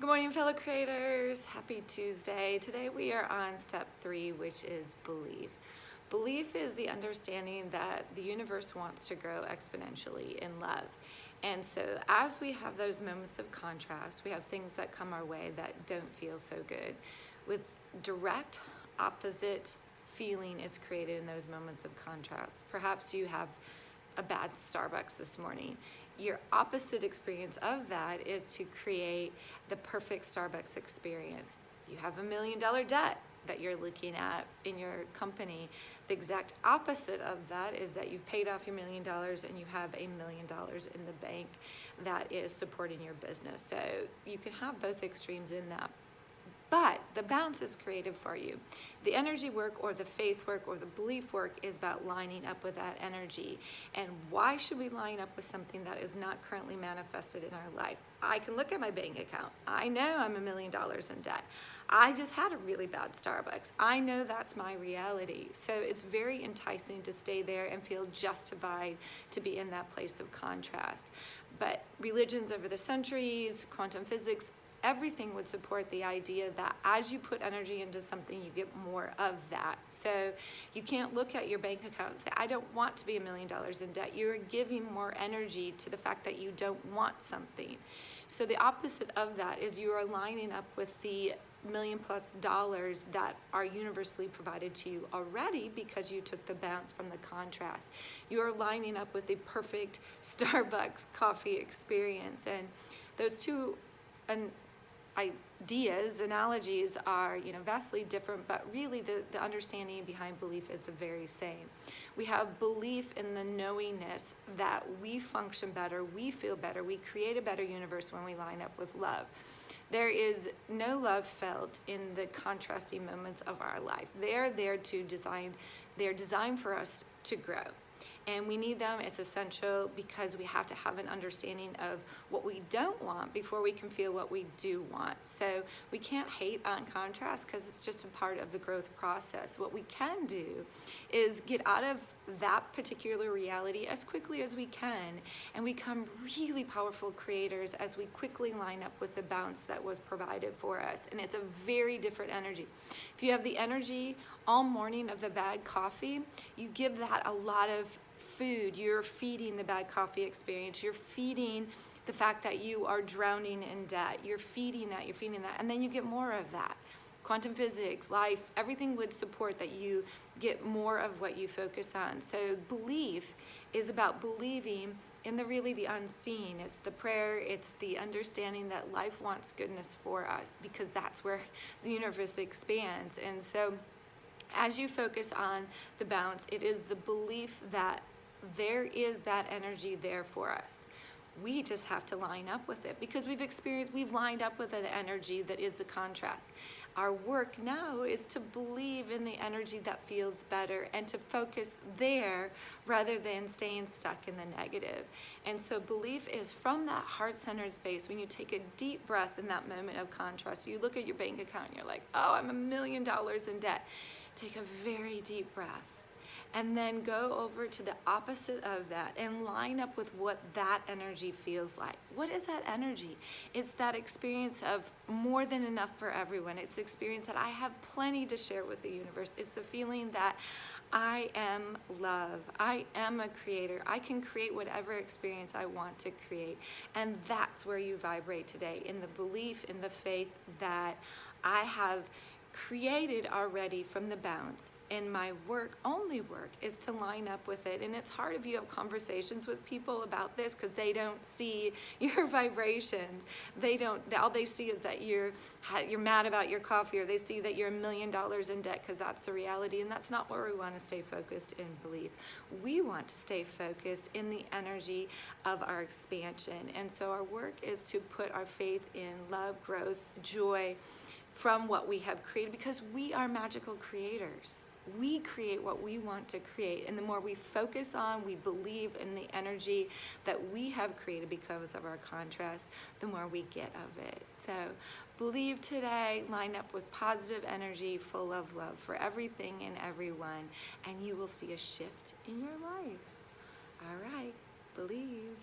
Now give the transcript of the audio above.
Good morning, fellow creators. Happy Tuesday. Today we are on step 3, which is belief. Belief is the understanding that the universe wants to grow exponentially in love. And so as we have those moments of contrast, we have things that come our way that don't feel so good. With direct opposite feeling is created in those moments of contrast. Perhaps you have a bad Starbucks this morning. Your opposite experience of that is to create the perfect Starbucks experience. You have $1 million debt that you're looking at in your company. The exact opposite of that is that you've paid off your $1 million and you have $1 million in the bank that is supporting your business. So you can have both extremes in that. But the balance is created for you. The energy work or the faith work or the belief work is about lining up with that energy. And why should we line up with something that is not currently manifested in our life? I can look at my bank account. I know I'm $1 million in debt. I just had a really bad Starbucks. I know that's my reality. So it's very enticing to stay there and feel justified to be in that place of contrast. But religions over the centuries, quantum physics, everything would support the idea that as you put energy into something, you get more of that. So you can't look at your bank account and say, I don't want to be $1 million in debt. You're giving more energy to the fact that you don't want something. So the opposite of that is you are lining up with the $1 million+ that are universally provided to you already because you took the bounce from the contrast. You are lining up with the perfect Starbucks coffee experience. And those two ideas, analogies are, vastly different, but really the understanding behind belief is the very same. We have belief in the knowingness that we function better, we feel better, we create a better universe when we line up with love. There is no love felt in the contrasting moments of our life. They're designed for us to grow. And we need them. It's essential because we have to have an understanding of what we don't want before we can feel what we do want. So we can't hate on contrast because it's just a part of the growth process. What we can do is get out of that particular reality as quickly as we can and become really powerful creators as we quickly line up with the bounce that was provided for us. And it's a very different energy. If you have the energy all morning of the bad coffee, you give that a lot of food. You're feeding the bad coffee experience. You're feeding the fact that you are drowning in debt. You're feeding that, and then you get more of that. Quantum physics, life, everything would support that you get more of what you focus on. So belief is about believing in the unseen. It's the prayer, it's the understanding that life wants goodness for us because that's where the universe expands. And so as you focus on the bounce, it is the belief that there is that energy there for us. We just have to line up with it because we've lined up with an energy that is a contrast. Our work now is to believe in the energy that feels better and to focus there rather than staying stuck in the negative. And so belief is from that heart-centered space. When you take a deep breath in that moment of contrast, you look at your bank account and you're like, oh, I'm $1 million in debt. Take a very deep breath. And then go over to the opposite of that and line up with what that energy feels like. What is that energy? It's that experience of more than enough for everyone. It's the experience that I have plenty to share with the universe. It's the feeling that I am love. I am a creator. I can create whatever experience I want to create. And that's where you vibrate today, in the belief, in the faith that I have created already from the bounce. And my only work is to line up with it. And it's hard if you have conversations with people about this because they don't see your vibrations. All they see is that you're mad about your coffee, or they see that you're $1 million in debt because that's the reality. And that's not where we want to stay focused in belief. We want to stay focused in the energy of our expansion. And so our work is to put our faith in love, growth, joy from what we have created, because we are magical creators. We create what we want to create, and the more we focus on, we believe in the energy that we have created because of our contrast, the more we get of it. So believe today, line up with positive energy, full of love for everything and everyone, and you will see a shift in your life. All right, believe.